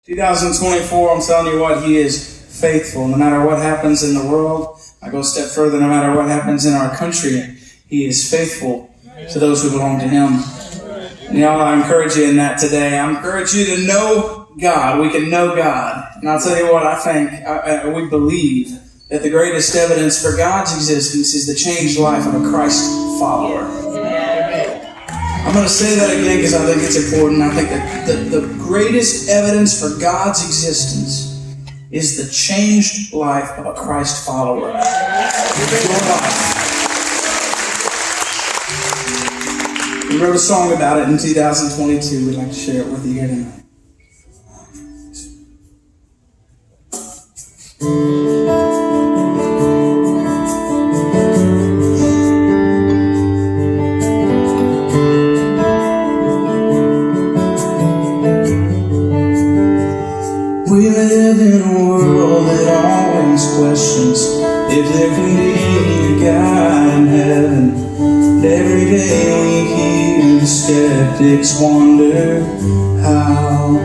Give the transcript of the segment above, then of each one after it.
2024, I'm telling you what, He is faithful. No matter what happens in the world, I go a step further, no matter what happens in our country, He is faithful to those who belong to Him. And y'all, I encourage you in that today. I encourage you to know God. We can know God. And I'll tell you what, I think, we believe that the greatest evidence for God's existence is the changed life of a Christ follower. I'm going to say that again because I think it's important. I think that the greatest evidence for God's existence is the changed life of a Christ follower. Your life. We wrote a song about it in 2022. We'd like to share it with you here tonight. We live in a world that always questions if there can be a God in heaven. And every day we hear the skeptics wonder how.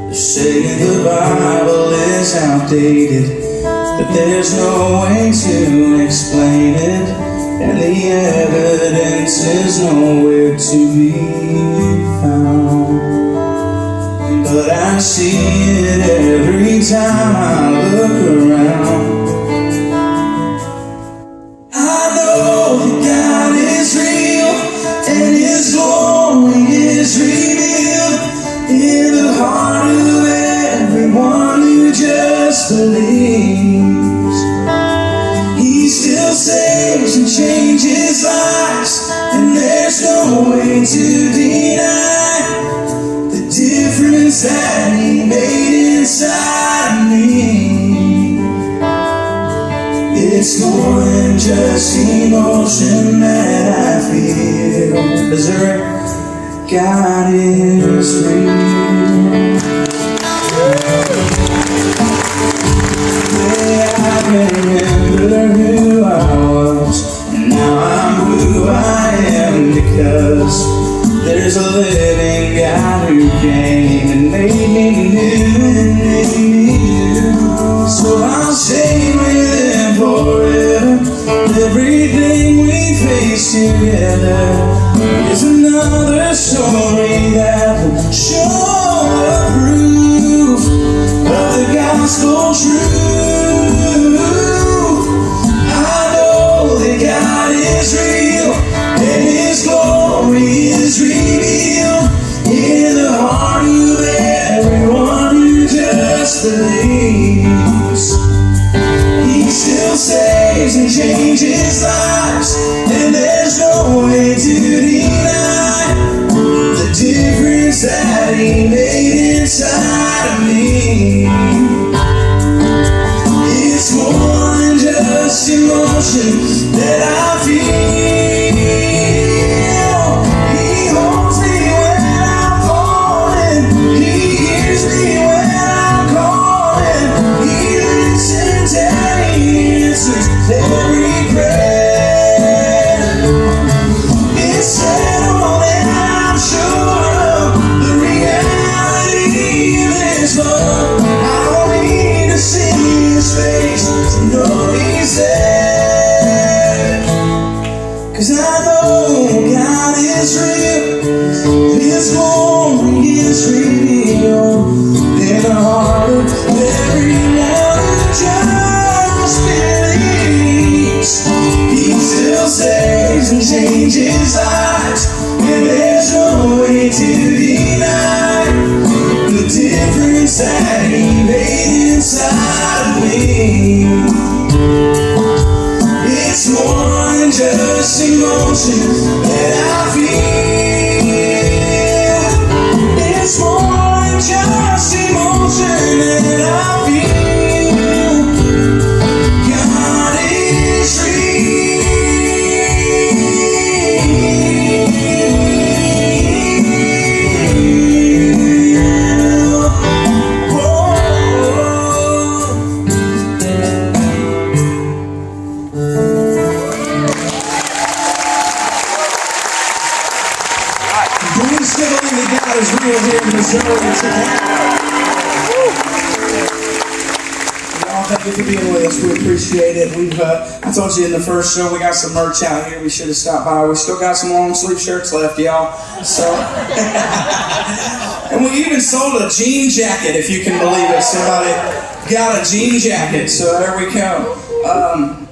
They're saying the Bible is outdated, but there's no way to explain it, and the evidence is nowhere to be found. But I see it every time I look around. I know that God is real and His glory is revealed in the heart of everyone who just believes. He still saves and changes lives, and there's no way to deny difference that He made inside me. It's more than just emotion that I feel. Is there God is real? Yeah, I remember who I was, and now I'm who I am because there's a living God who came and made me new and made me new. So I'll stay with Him forever. Everything we face together is another story that will show the proof of the gospel truth. I know that God is real and His glory is revealed in the heart of everyone who just believes. He still saves and changes lives, and there's no way to deny the difference that He made inside of me. It's more than just emotion that I feel. Every prayer is settled, and I'm sure of the reality of His love. I don't need to see His face to know He's there, 'cause I know God is real, His glory is revealed in the heart of everyone who just believes. He still saves and changes lives, and there's no way to deny the difference that He made inside of me. It's more than just emotion that I feel. It's more than just emotion that I feel. God is real. thank you for being with us. We appreciate it. I told you in the first show we got some merch out here. We should have stopped by. We still got some long sleeve shirts left, y'all. So, and we even sold a jean jacket, if you can believe it. Somebody got a jean jacket. So there we go.